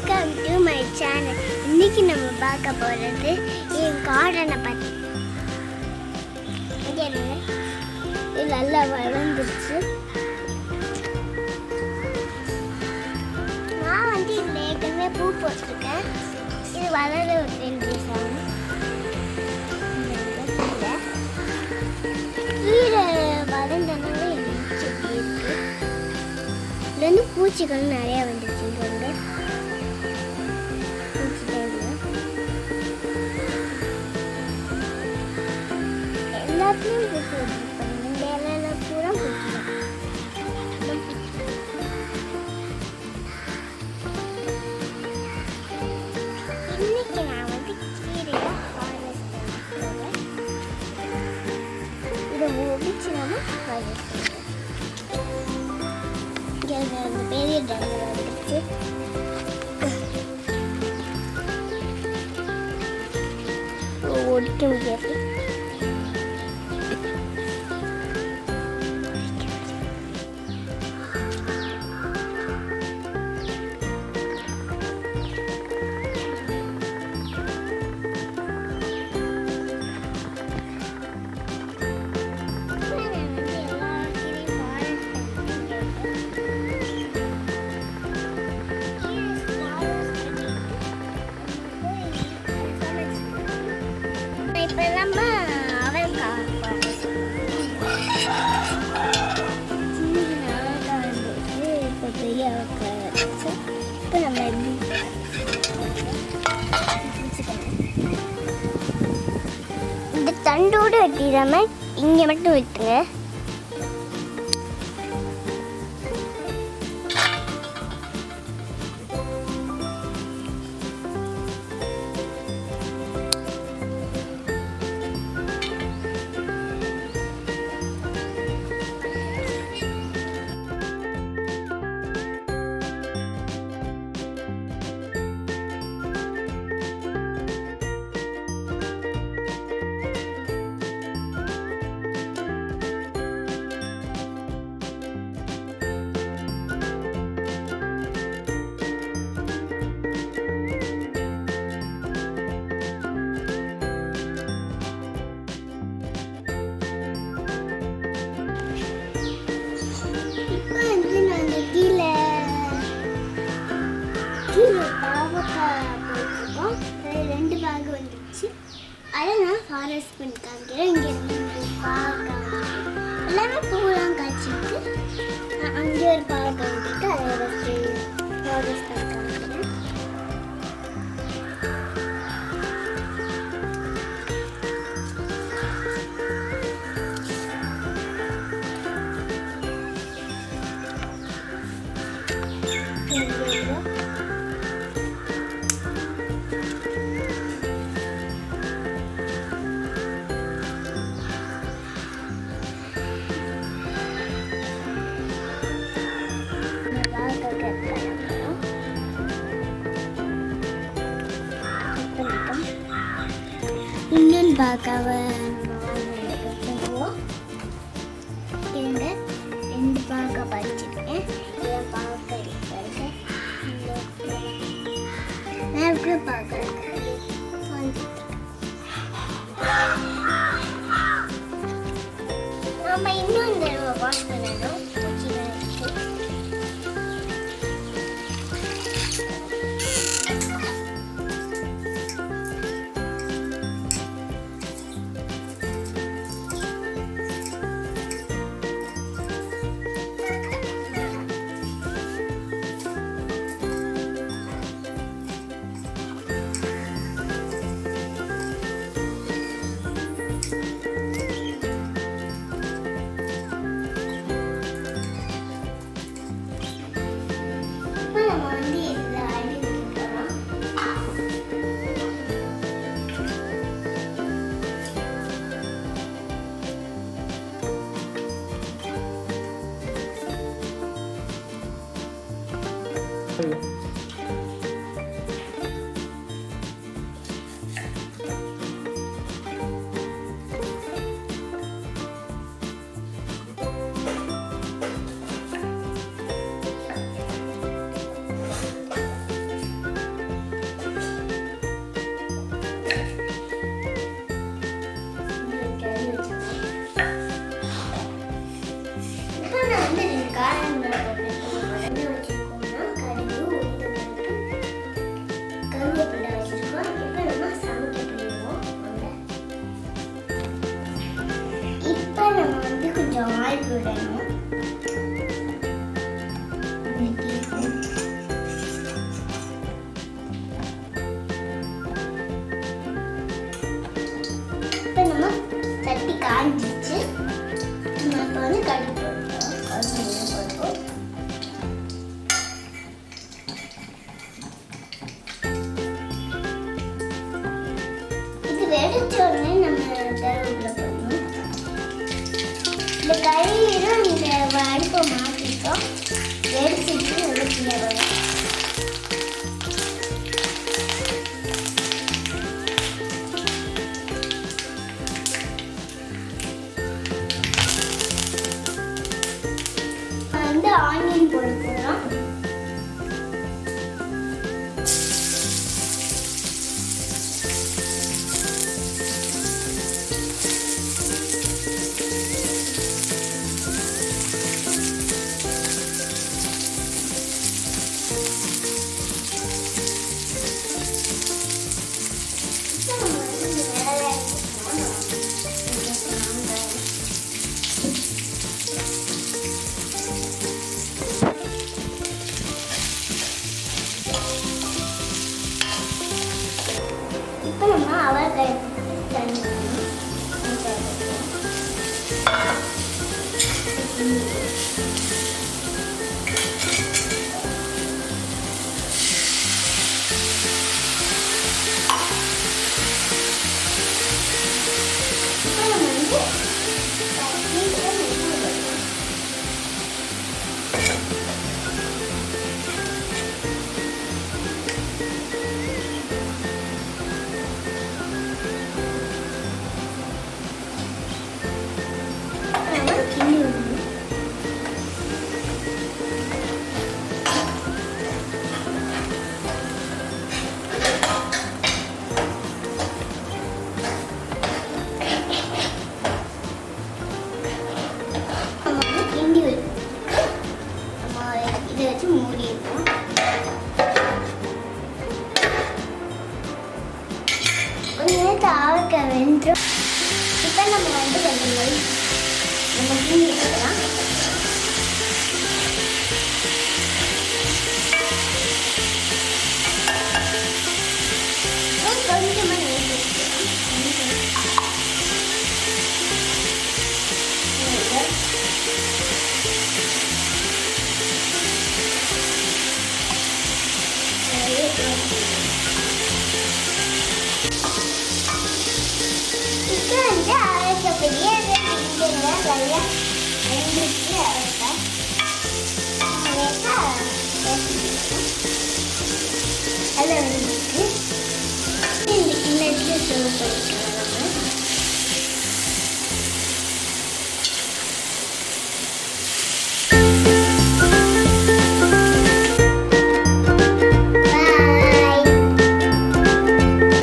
Welcome to my channel. இன்னைக்கு நம்ம பார்க்க போகிறது என் கார்டனை பற்றி. இது நல்லா வளர்ந்துருச்சு. நான் இதில் ஏற்கனவே பூ போட்டிருக்கேன். இது வளர ஒரு 2 நிமிஷம். கீழே வளர்ந்தனால செடி இருக்கு. இதுலேருந்து பூச்சிகள் நிறையா வந்துருச்சு. இங்கே வந்து எல்லாத்துலேயும் பூச்சி வந்துருப்பாங்க. இந்த இலையில பூரா பூச்சி தான். இன்னைக்கு நான் வந்து கீரையை ஹார்வெஸ்ட் பண்ணுறேன். இதை ஒடிச்சு நம்ம ஹார்வெஸ்ட் பண்ணுறோம். இங்கே அந்த பெரிய டேங்கர் வந்துருச்சு. ஒடிக்க முடியாது. இப்போ நம்ம அவரைக்காய் சின்ன அவரைக்காய் வந்துச்சு. இப்போ பெரிய அவரைக்காய் வந்துச்சு. இப்போ நம்ம இந்த தண்டோடு வெட்டிடாம இங்கே மட்டும் வெட்டுங்க. ரெண்டு பேக் வந்துச்சு. அதை நான் ஃபாரஸ்ட் பண்ணி காமிக்கிறேன். இங்கே எல்லாமே பூலாம் காய்ச்சிருக்கு. அங்கே ஒரு பாவை வந்துட்டு அதை ஃபாரஸ்ட் பண்ணி காமிக்கிறேன். இன்னொன்று பார்க்காவ ரெண்டு பார்க்க படிச்சிருக்கேன். இதில் பார்க்க இருக்கு. நேருக்கு பார்க்க நம்ம இன்னும் இந்த வாஷ் பண்ணணும். வெடிச்ச உடனே நம்ம கருவேப்பிலை போடணும். இந்த கறியும் இந்த அடுப்பை மாற்றிட்டோம். வெடிச்சிட்டு நல்லா கீழே வரும். வந்து ஆனியன் போட போகிறோம். இப்போ நம்ம அவரைக்காய் தண்ணி இதை வச்சு மூடிடுவோம். கொஞ்ச நேரத்தை அவரைக்காய் வெந்துடும். இப்போ நம்ம வந்து கொஞ்சம் நம்ம கிண்டி எடுக்கலாம். கொஞ்சமாக நெய் இப்போ வந்து அவரைக்காய் பெரிய நல்லா வெந்துச்சு. அவரைக்காய் அதில் வந்துச்சு. இந்த கிண்ணத்துக்கு சர்வ் பண்ணிக்கலாம்.